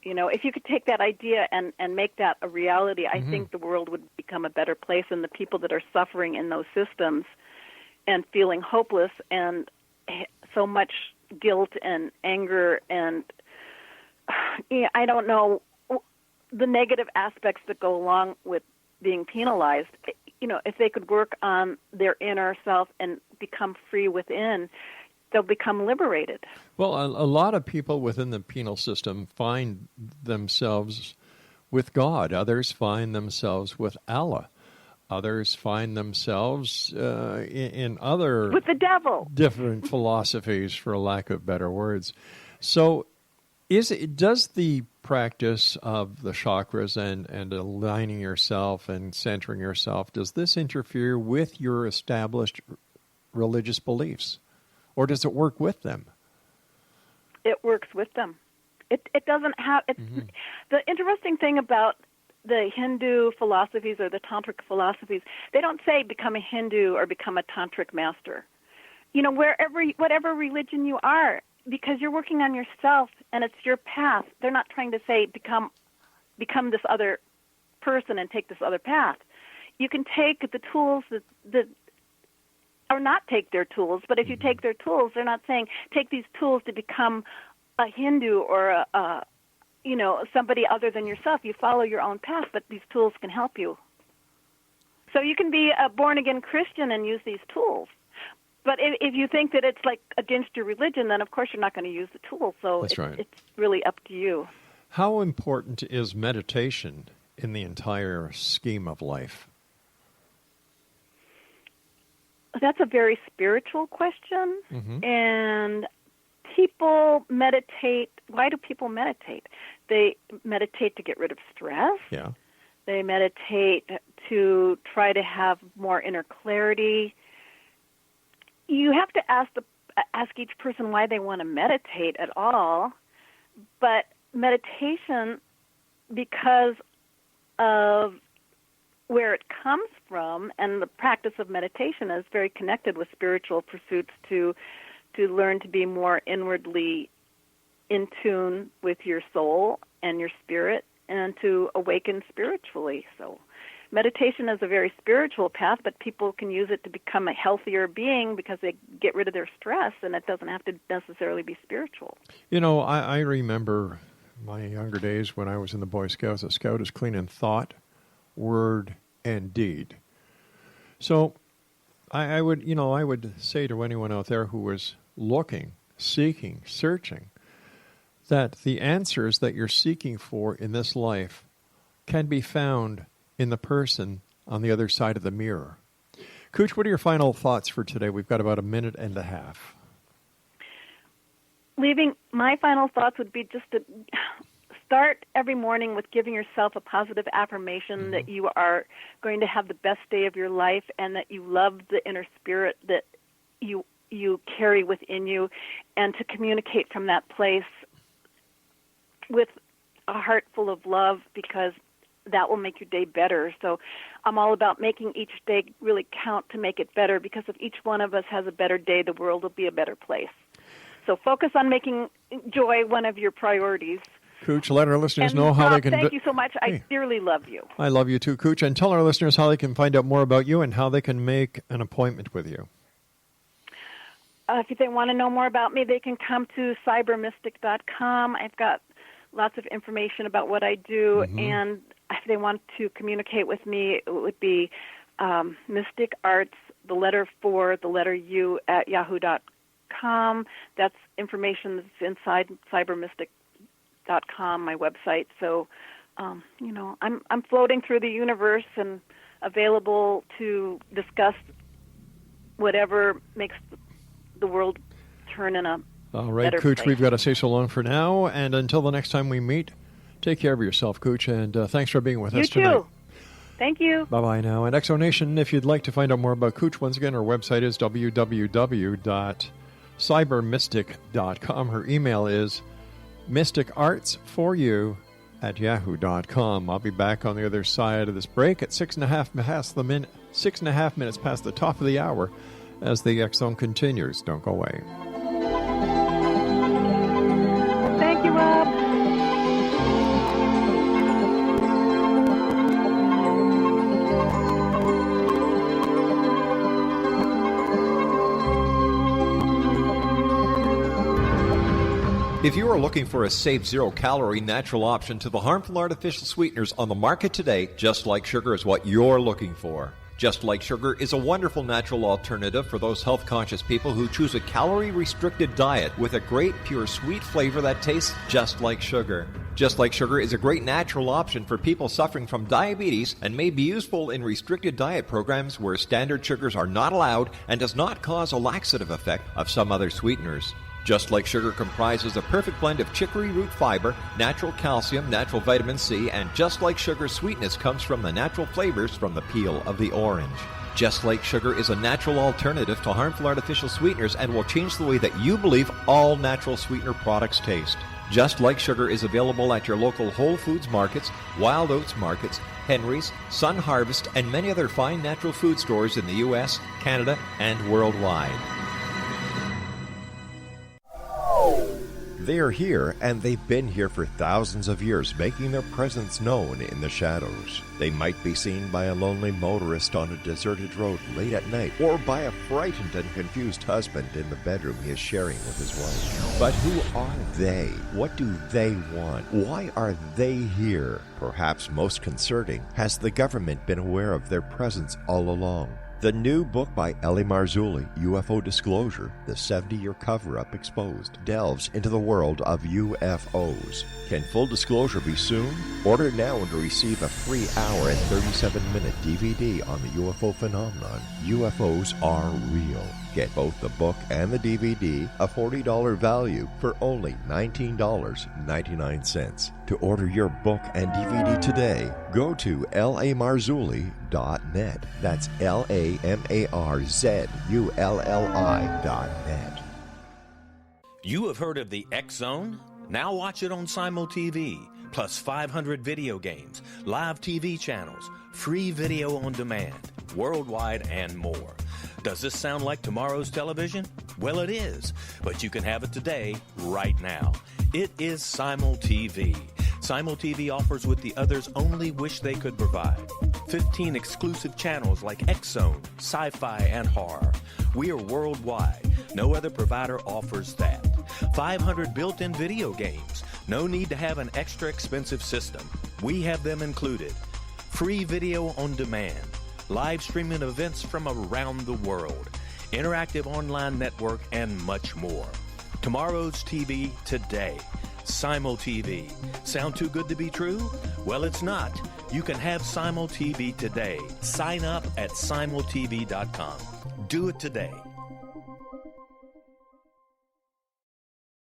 Yeah. If you could take that idea and make that a reality, I think the world would become a better place, and the people that are suffering in those systems and feeling hopeless and so much guilt and anger and, I don't know, the negative aspects that go along with being penalized, if they could work on their inner self and become free within, they'll become liberated. Well, a lot of people within the penal system find themselves with God. Others find themselves with Allah. Others find themselves in other... with the devil. ...different philosophies, for lack of better words. So does the practice of the chakras and aligning yourself and centering yourself, does this interfere with your established religious beliefs? Or does it work with them? It works with them. It doesn't have... The interesting thing about the Hindu philosophies or the tantric philosophies, they don't say become a Hindu or become a tantric master. Whatever religion you are, because you're working on yourself and it's your path. They're not trying to say become this other person and take this other path. You can take the tools that or not take their tools, but if you take their tools, they're not saying take these tools to become a Hindu or somebody other than yourself. You follow your own path, but these tools can help you. So you can be a born-again Christian and use these tools. But if you think that it's against your religion, then of course you're not going to use the tools. So That's right. It's really up to you. How important is meditation in the entire scheme of life? That's a very spiritual question. And people meditate. Why do people meditate? They meditate to get rid of stress. Yeah. They meditate to try to have more inner clarity. You have to ask each person why they want to meditate at all. But meditation because of where it comes from, and the practice of meditation is very connected with spiritual pursuits to learn to be more inwardly in tune with your soul and your spirit and to awaken spiritually. So meditation is a very spiritual path, but people can use it to become a healthier being because they get rid of their stress, and it doesn't have to necessarily be spiritual. You know, I remember my younger days when I was in the Boy Scouts. A scout is clean in thought, word, and deed. So I would say to anyone out there who was looking, seeking, searching, that the answers that you're seeking for in this life can be found in the person on the other side of the mirror. Kooch, what are your final thoughts for today? We've got about a minute and a half. My final thoughts would be just to start every morning with giving yourself a positive affirmation that you are going to have the best day of your life and that you love the inner spirit that you carry within you, and to communicate from that place with a heart full of love, because that will make your day better. So I'm all about making each day really count to make it better, because if each one of us has a better day, the world will be a better place. So focus on making joy one of your priorities. Kooch, let our listeners know how they can... Thank you so much. I dearly love you. I love you too, Kooch. And tell our listeners how they can find out more about you and how they can make an appointment with you. If they want to know more about me, they can come to cybermystic.com. I've got lots of information about what I do, and if they want to communicate with me, it would be Mystic Arts, the letter 4, the letter U, at yahoo.com. That's information that's inside cybermystic.com, my website. So, I'm floating through the universe and available to discuss whatever makes the world turn in a all right, better Kooch, place. we've got to say so long for now. And until the next time we meet, take care of yourself, Kooch, and thanks for being with us tonight. You too. Thank you. Bye-bye now. And Exonation, if you'd like to find out more about Kooch, once again, her website is www.cybermystic.com. Her email is mysticarts4you@yahoo.com. I'll be back on the other side of this break at 6.5 minutes past the top of the hour as the X Zone continues. Don't go away. Thank you, Rob. If you are looking for a safe, zero-calorie, natural option to the harmful artificial sweeteners on the market today, Just Like Sugar is what you're looking for. Just Like Sugar is a wonderful natural alternative for those health-conscious people who choose a calorie-restricted diet with a great, pure, sweet flavor that tastes just like sugar. Just Like Sugar is a great natural option for people suffering from diabetes and may be useful in restricted diet programs where standard sugars are not allowed and does not cause a laxative effect of some other sweeteners. Just Like Sugar comprises a perfect blend of chicory root fiber, natural calcium, natural vitamin C, and Just Like Sugar's sweetness comes from the natural flavors from the peel of the orange. Just Like Sugar is a natural alternative to harmful artificial sweeteners and will change the way that you believe all natural sweetener products taste. Just Like Sugar is available at your local Whole Foods markets, Wild Oats markets, Henry's, Sun Harvest, and many other fine natural food stores in the U.S., Canada, and worldwide. They are here, and they've been here for thousands of years, making their presence known in the shadows. They might be seen by a lonely motorist on a deserted road late at night, or by a frightened and confused husband in the bedroom he is sharing with his wife. But who are they? What do they want? Why are they here? Perhaps most concerning, has the government been aware of their presence all along? The new book by rel-mar, UFO Disclosure, the 70-year cover-up exposed, delves into the world of UFOs. Can full disclosure be soon? Order now to receive a free hour and 37-minute DVD on the UFO phenomenon. UFOs are real. Get both the book and the DVD, a $40 value, for only $19.99. To order your book and DVD today, go to rel-marzulli.net. That's rel-marzulli.net. You have heard of the X Zone? Now watch it on Simul TV. plus 500 video games, live TV channels, free video on demand, worldwide, and more. Does this sound like tomorrow's television? Well, it is, but you can have it today, right now. It is Simul TV. Simul TV offers what the others only wish they could provide. 15 exclusive channels like X-Zone, Sci-Fi, and Horror. We are worldwide. No other provider offers that. 500 built-in video games. No need to have an extra expensive system. We have them included. Free video on demand. Live streaming events from around the world. Interactive online network, and much more. Tomorrow's TV today. Simul TV. Sound too good to be true? Well, it's not. You can have Simul TV today. Sign up at simultv.com. Do it today.